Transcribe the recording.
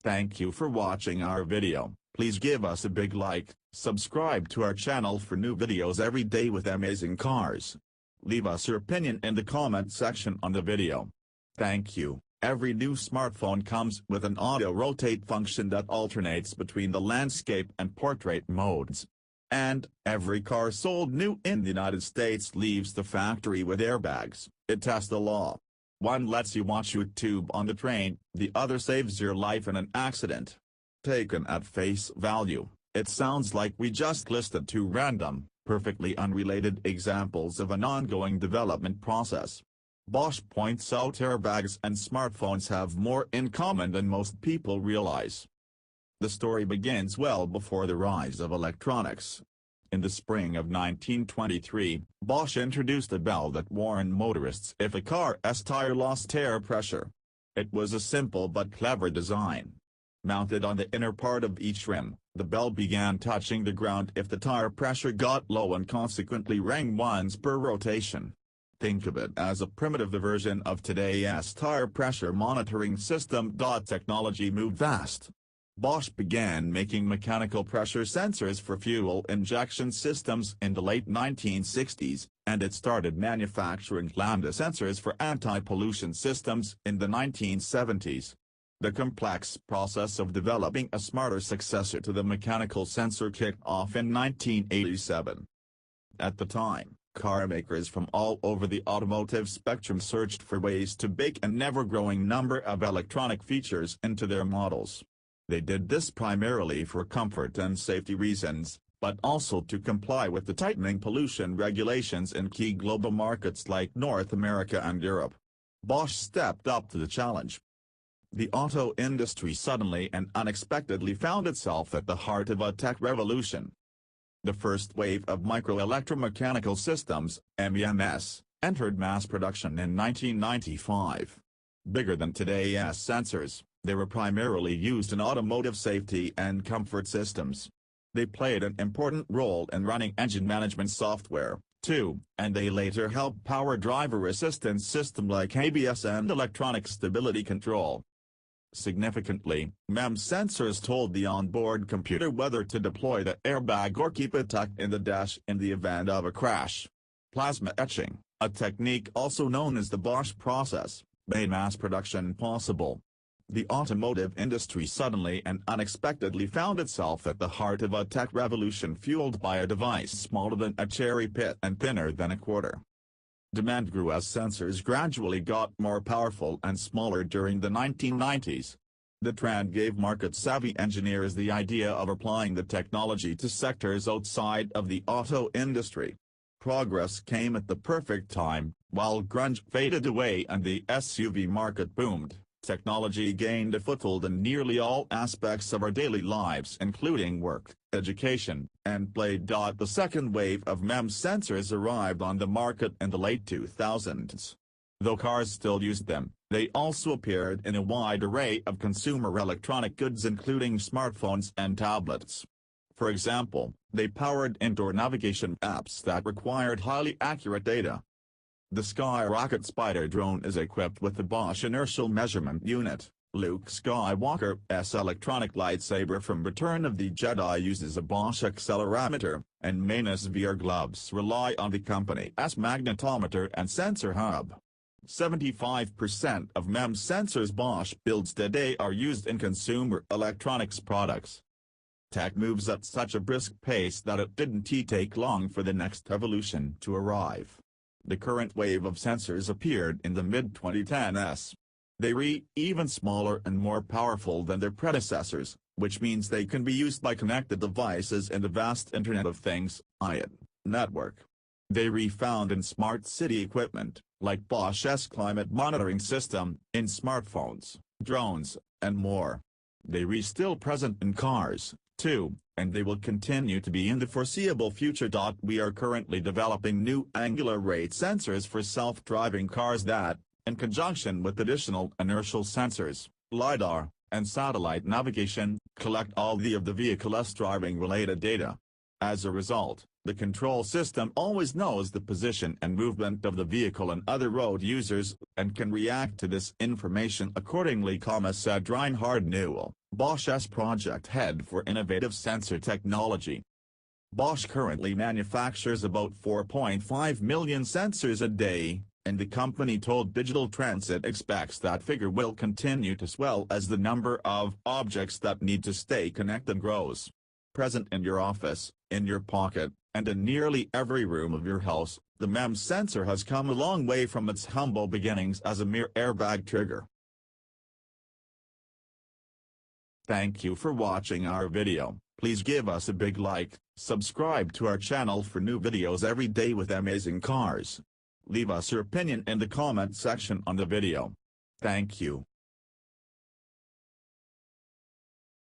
Thank you for watching our video. Please give us a big like, subscribe to our channel for new videos every day with amazing cars. Leave us your opinion in the comment section on the video. Thank you. Every new smartphone comes with an auto rotate function that alternates between the landscape and portrait modes. And every car sold new in the United States leaves the factory with airbags. It tests the law. One lets you watch YouTube on the train, the other saves your life in an accident. Taken at face value, it sounds like we just listed two random, perfectly unrelated examples of an ongoing development process. Bosch points out airbags and smartphones have more in common than most people realize. The story begins well before the rise of electronics. In the spring of 1923, Bosch introduced a bell that warned motorists if a car's tire lost air pressure. It was a simple but clever design. Mounted on the inner part of each rim, the bell began touching the ground if the tire pressure got low and consequently rang once per rotation. Think of it as a primitive version of today's tire pressure monitoring system. Technology moved fast. Bosch began making mechanical pressure sensors for fuel injection systems in the late 1960s, and it started manufacturing lambda sensors for anti-pollution systems in the 1970s. The complex process of developing a smarter successor to the mechanical sensor kicked off in 1987. At the time, car makers from all over the automotive spectrum searched for ways to bake an ever-growing number of electronic features into their models. They did this primarily for comfort and safety reasons, but also to comply with the tightening pollution regulations in key global markets like North America and Europe. Bosch stepped up to the challenge. The auto industry suddenly and unexpectedly found itself at the heart of a tech revolution. The first wave of microelectromechanical systems, MEMS, entered mass production in 1995. Bigger than today's sensors, they were primarily used in automotive safety and comfort systems. They played an important role in running engine management software, too, and they later helped power driver assistance systems like ABS and electronic stability control. Significantly, MEMS sensors told the onboard computer whether to deploy the airbag or keep it tucked in the dash in the event of a crash. Plasma etching, a technique also known as the Bosch process, made mass production possible. The automotive industry suddenly and unexpectedly found itself at the heart of a tech revolution fueled by a device smaller than a cherry pit and thinner than a quarter. Demand grew as sensors gradually got more powerful and smaller during the 1990s. The trend gave market-savvy engineers the idea of applying the technology to sectors outside of the auto industry. Progress came at the perfect time. While grunge faded away and the SUV market boomed, technology gained a foothold in nearly all aspects of our daily lives including work, education, and play. The second wave of MEMS sensors arrived on the market in the late 2000s. Though cars still used them, they also appeared in a wide array of consumer electronic goods including smartphones and tablets. For example, they powered indoor navigation apps that required highly accurate data. The Skyrocket Spider drone is equipped with the Bosch Inertial Measurement Unit. Luke Skywalker's electronic lightsaber from Return of the Jedi uses a Bosch accelerometer, and Manus VR gloves rely on the company's magnetometer and sensor hub. 75% of MEMS sensors Bosch builds today are used in consumer electronics products. Tech moves at such a brisk pace that it didn't take long for the next evolution to arrive. The current wave of sensors appeared in the mid-2010s. They were even smaller and more powerful than their predecessors, which means they can be used by connected devices in the vast Internet of Things (IoT) network. They were found in smart city equipment, like Bosch's climate monitoring system, in smartphones, drones, and more. They were still present in cars, too, and they will continue to be in the foreseeable future. We are currently developing new angular rate sensors for self-driving cars that, in conjunction with additional inertial sensors, LiDAR, and satellite navigation, collect all of the vehicle's driving-related data. As a result, the control system always knows the position and movement of the vehicle and other road users, and can react to this information accordingly, said Reinhard Newell, Bosch's project head for innovative sensor technology. Bosch currently manufactures about 4.5 million sensors a day, and the company told Digital Trends it expects that figure will continue to swell as the number of objects that need to stay connected grows. Present in your office, in your pocket, and in nearly every room of your house, the MEMS sensor has come a long way from its humble beginnings as a mere airbag trigger. Thank you for watching our video. Please give us a big like, subscribe to our channel for new videos every day with amazing cars. Leave us your opinion in the comment section on the video. Thank you.